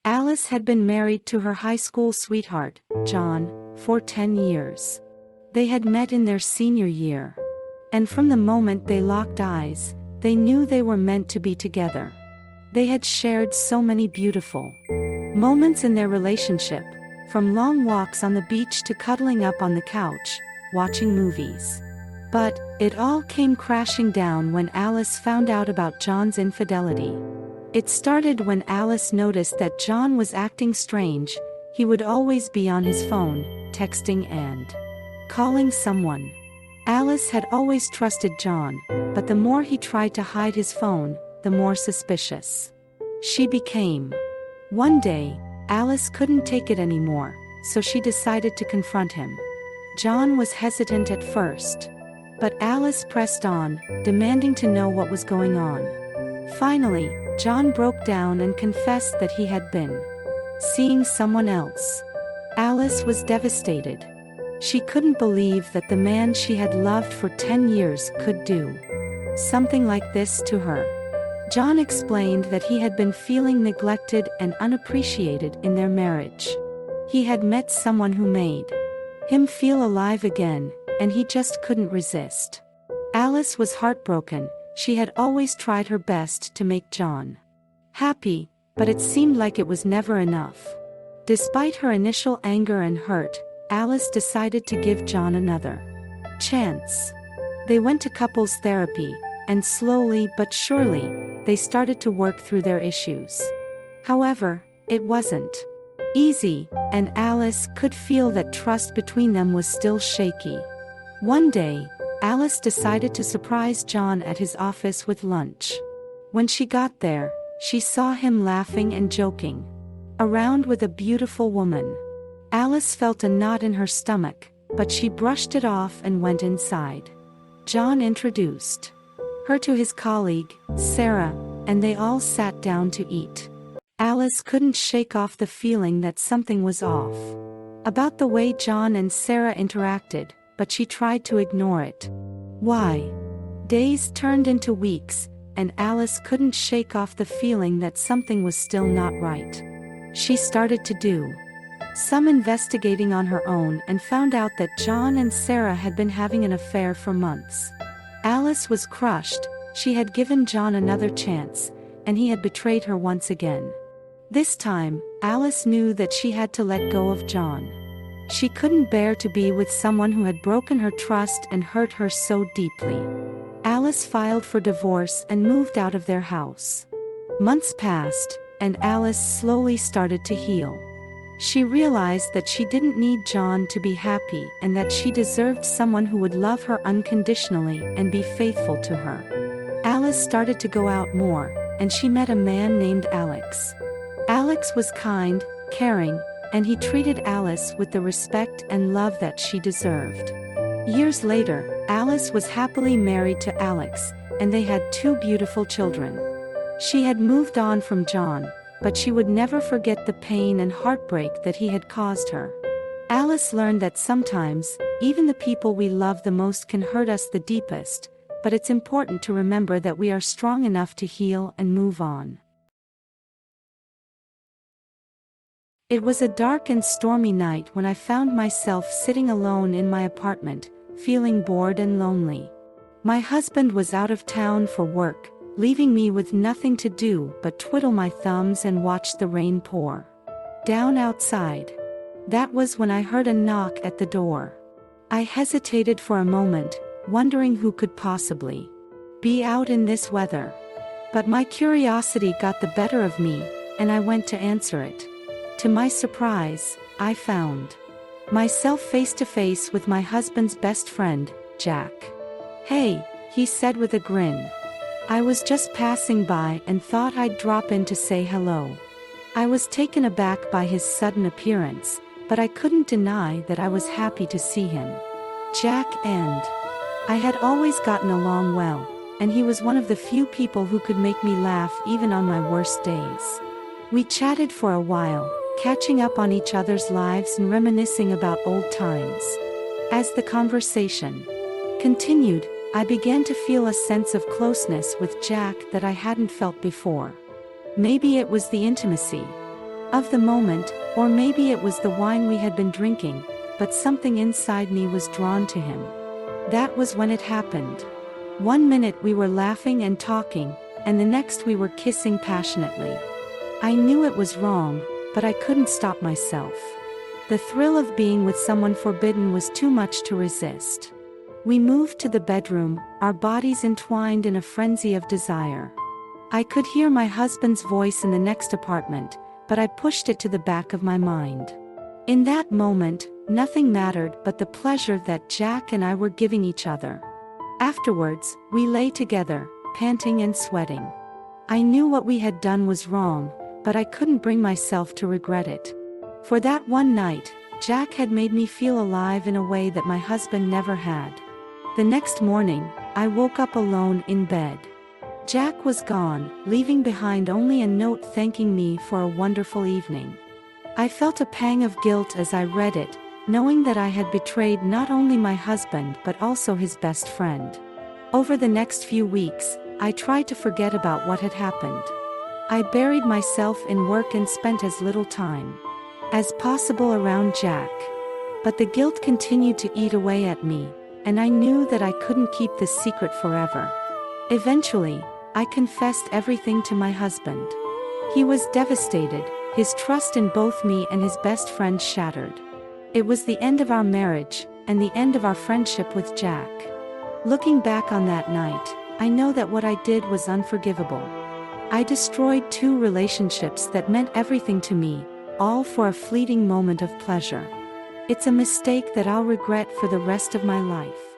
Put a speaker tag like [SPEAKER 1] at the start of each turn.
[SPEAKER 1] Alice had been married to her high school sweetheart, John, for 10 years. They had met in their senior year. And from the moment they locked eyes, they knew they were meant to be together. They had shared so many beautiful moments in their relationship, from long walks on the beach to cuddling up on the couch, watching movies. But it all came crashing down when Alice found out about John's infidelity. It started when Alice noticed that John was acting strange. He would always be on his phone, texting and calling someone. Alice had always trusted John, but the more he tried to hide his phone, the more suspicious she became. One day, Alice couldn't take it anymore, so she decided to confront him. John was hesitant at first, but Alice pressed on, demanding to know what was going on. Finally, John broke down and confessed that he had been seeing someone else. Alice was devastated. She couldn't believe that the man she had loved for 10 years could do something like this to her. John explained that he had been feeling neglected and unappreciated in their marriage. He had met someone who made him feel alive again, and he just couldn't resist. Alice was heartbroken. She had always tried her best to make John happy, but it seemed like it was never enough. Despite her initial anger and hurt, Alice decided to give John another chance. They went to couples therapy, and slowly but surely, they started to work through their issues. However, it wasn't easy, and Alice could feel that trust between them was still shaky. One day, Alice decided to surprise John at his office with lunch. When she got there, she saw him laughing and joking around with a beautiful woman. Alice felt a knot in her stomach, but she brushed it off and went inside. John introduced her to his colleague, Sarah, and they all sat down to eat. Alice couldn't shake off the feeling that something was off about the way John and Sarah interacted, but she tried to ignore it. Why? Days turned into weeks, and Alice couldn't shake off the feeling that something was still not right. She started to do some investigating on her own and found out that John and Sarah had been having an affair for months. Alice was crushed. She had given John another chance, and he had betrayed her once again. This time, Alice knew that she had to let go of John. She couldn't bear to be with someone who had broken her trust and hurt her so deeply. Alice filed for divorce and moved out of their house. Months passed, and Alice slowly started to heal. She realized that she didn't need John to be happy and that she deserved someone who would love her unconditionally and be faithful to her. Alice started to go out more, and she met a man named Alex. Alex was kind, caring, and he treated Alice with the respect and love that she deserved. Years later, Alice was happily married to Alex, and they had 2 beautiful children. She had moved on from John, but she would never forget the pain and heartbreak that he had caused her. Alice learned that sometimes, even the people we love the most can hurt us the deepest, but it's important to remember that we are strong enough to heal and move on. It was a dark and stormy night when I found myself sitting alone in my apartment, feeling bored and lonely. My husband was out of town for work, leaving me with nothing to do but twiddle my thumbs and watch the rain pour down outside. That was when I heard a knock at the door. I hesitated for a moment, wondering who could possibly be out in this weather. But my curiosity got the better of me, and I went to answer it. To my surprise, I found myself face to face with my husband's best friend, Jack. "Hey," he said with a grin. "I was just passing by and thought I'd drop in to say hello." I was taken aback by his sudden appearance, but I couldn't deny that I was happy to see him. Jack and I had always gotten along well, and he was one of the few people who could make me laugh even on my worst days. We chatted for a while, catching up on each other's lives and reminiscing about old times. As the conversation continued, I began to feel a sense of closeness with Jack that I hadn't felt before. Maybe it was the intimacy of the moment, or maybe it was the wine we had been drinking, but something inside me was drawn to him. That was when it happened. One minute we were laughing and talking, and the next we were kissing passionately. I knew it was wrong, but I couldn't stop myself. The thrill of being with someone forbidden was too much to resist. We moved to the bedroom, our bodies entwined in a frenzy of desire. I could hear my husband's voice in the next apartment, but I pushed it to the back of my mind. In that moment, nothing mattered but the pleasure that Jack and I were giving each other. Afterwards, we lay together, panting and sweating. I knew what we had done was wrong, but I couldn't bring myself to regret it. For that one night, Jack had made me feel alive in a way that my husband never had. The next morning, I woke up alone in bed. Jack was gone, leaving behind only a note thanking me for a wonderful evening. I felt a pang of guilt as I read it, knowing that I had betrayed not only my husband but also his best friend. Over the next few weeks, I tried to forget about what had happened. I buried myself in work and spent as little time as possible around Jack. But the guilt continued to eat away at me, and I knew that I couldn't keep this secret forever. Eventually, I confessed everything to my husband. He was devastated, his trust in both me and his best friend shattered. It was the end of our marriage, and the end of our friendship with Jack. Looking back on that night, I know that what I did was unforgivable. I destroyed 2 relationships that meant everything to me, all for a fleeting moment of pleasure. It's a mistake that I'll regret for the rest of my life.